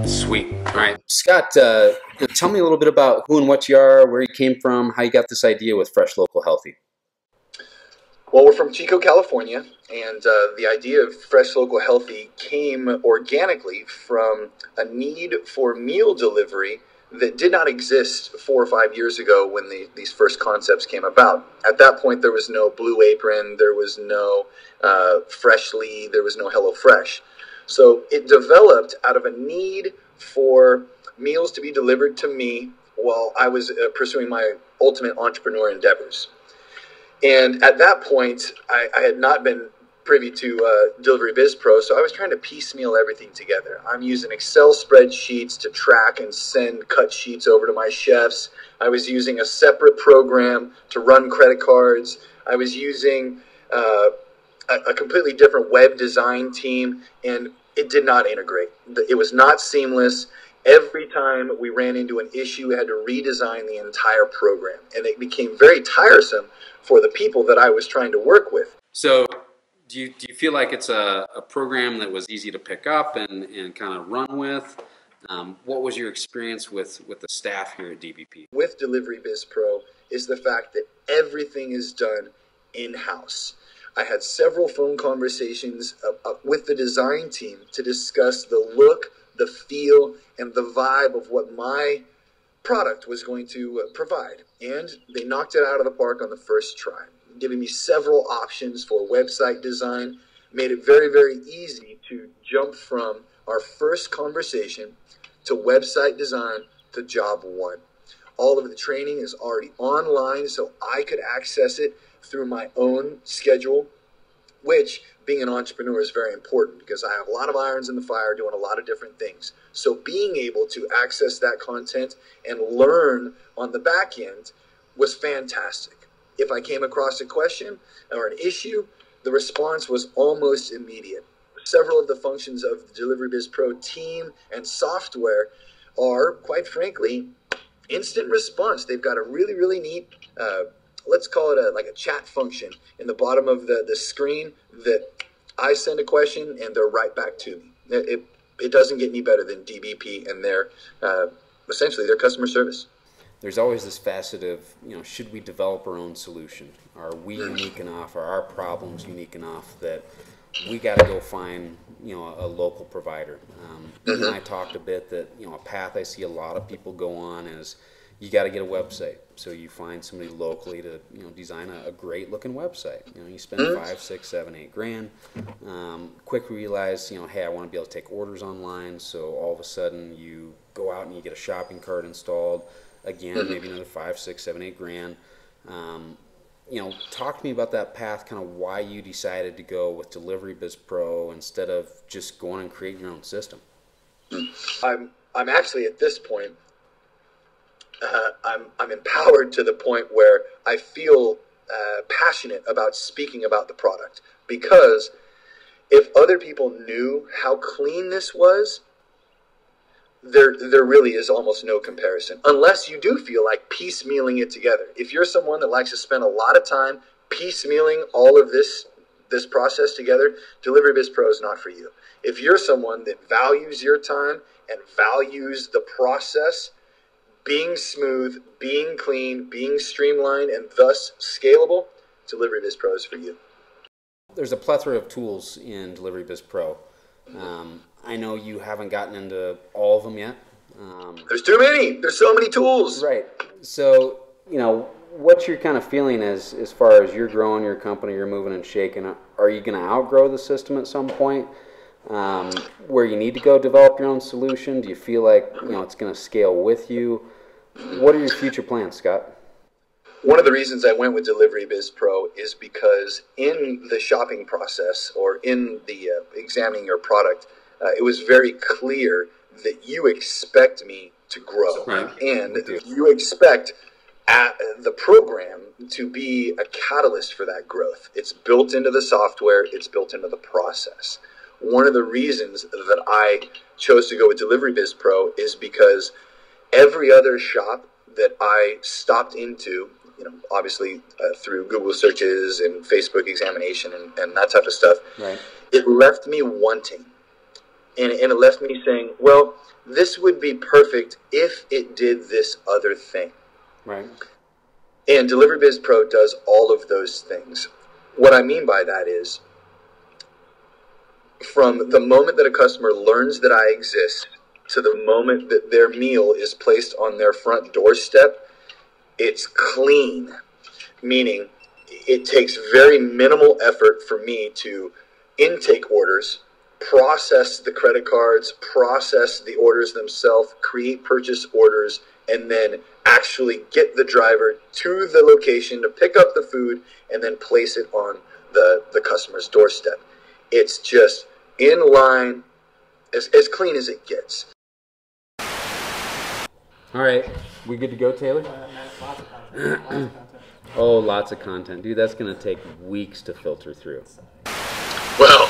Sweet. All right, Scott, tell me a little bit about who and what you are, where you came from, how you got this idea with Fresh, Local, Healthy. Well, we're from Chico, California, and the idea of Fresh, Local, Healthy came organically from a need for meal delivery that did not exist 4 or 5 years ago when these first concepts came about. At that point, there was no Blue Apron, there was no Freshly, there was no HelloFresh. So it developed out of a need for meals to be delivered to me while I was pursuing my ultimate entrepreneur endeavors. And at that point, I had not been privy to Delivery Biz Pro, so I was trying to piecemeal everything together. I'm using Excel spreadsheets to track and send cut sheets over to my chefs. I was using a separate program to run credit cards. I was using a completely different web design team, and it did not integrate. It was not seamless. Every time we ran into an issue, we had to redesign the entire program, and it became very tiresome for the people that I was trying to work with. So do you feel like it's a program that was easy to pick up and kind of run with? What was your experience with the staff here at DBP? With Delivery Biz Pro is the fact that everything is done in-house. I had several phone conversations with the design team to discuss the look, the feel, and the vibe of what my product was going to provide. And they knocked it out of the park on the first try, giving me several options for website design, made it very, very easy to jump from our first conversation to website design to job one. All of the training is already online, so I could access it through my own schedule, which being an entrepreneur is very important because I have a lot of irons in the fire doing a lot of different things. So being able to access that content and learn on the back end was fantastic. If I came across a question or an issue, the response was almost immediate. Several of the functions of the Delivery Biz Pro team and software are, quite frankly, instant response. They've got a really, really neat let's call it like a chat function in the bottom of the screen that I send a question and they're right back to me. It doesn't get any better than DBP and their essentially their customer service. There's always this facet of, should we develop our own solution? Are we unique enough? Are our problems unique enough that we got to go find, a local provider? And I talked a bit that, a path I see a lot of people go on is you got to get a website. So you find somebody locally to, design a great looking website. You spend 5, 6, 7, 8 grand. Quick realize, hey, I want to be able to take orders online. So all of a sudden you go out and you get a shopping cart installed. Again, maybe another 5, 6, 7, 8 grand. Talk to me about that path, kind of why you decided to go with Delivery Biz Pro instead of just going and creating your own system. I'm actually at this point, I'm empowered to the point where I feel passionate about speaking about the product, because if other people knew how clean this was, there really is almost no comparison, unless you do feel like piecemealing it together. If you're someone that likes to spend a lot of time piecemealing all of this process together, Delivery Biz Pro is not for you. If you're someone that values your time and values the process, being smooth, being clean, being streamlined, and thus scalable, Delivery Biz Pro is for you. There's a plethora of tools in Delivery Biz Pro. I know you haven't gotten into all of them yet. There's too many. There's so many tools. Right. So, what's your kind of feeling as far as you're growing your company, you're moving and shaking? Are you going to outgrow the system at some point? Where you need to go develop your own solution? Do you feel like it's going to scale with you? What are your future plans, Scott? One of the reasons I went with Delivery Biz Pro is because in the shopping process or in the examining your product, it was very clear that you expect me to grow, and you expect the program to be a catalyst for that growth. It's built into the software. It's built into the process. One of the reasons that I chose to go with Delivery Biz Pro is because every other shop that I stopped into, obviously through Google searches and Facebook examination and that type of stuff, it left me wanting. And it left me saying, well, this would be perfect if it did this other thing. Right. And Delivery Biz Pro does all of those things. What I mean by that is, from the moment that a customer learns that I exist to the moment that their meal is placed on their front doorstep, it's clean. Meaning, it takes very minimal effort for me to intake orders, process the credit cards, process the orders themselves, create purchase orders, and then actually get the driver to the location to pick up the food and then place it on the customer's doorstep. It's just in line, as clean as it gets. All right, we good to go, Taylor? Lots of content. Lots of content. Oh, lots of content. Dude, that's going to take weeks to filter through. Well,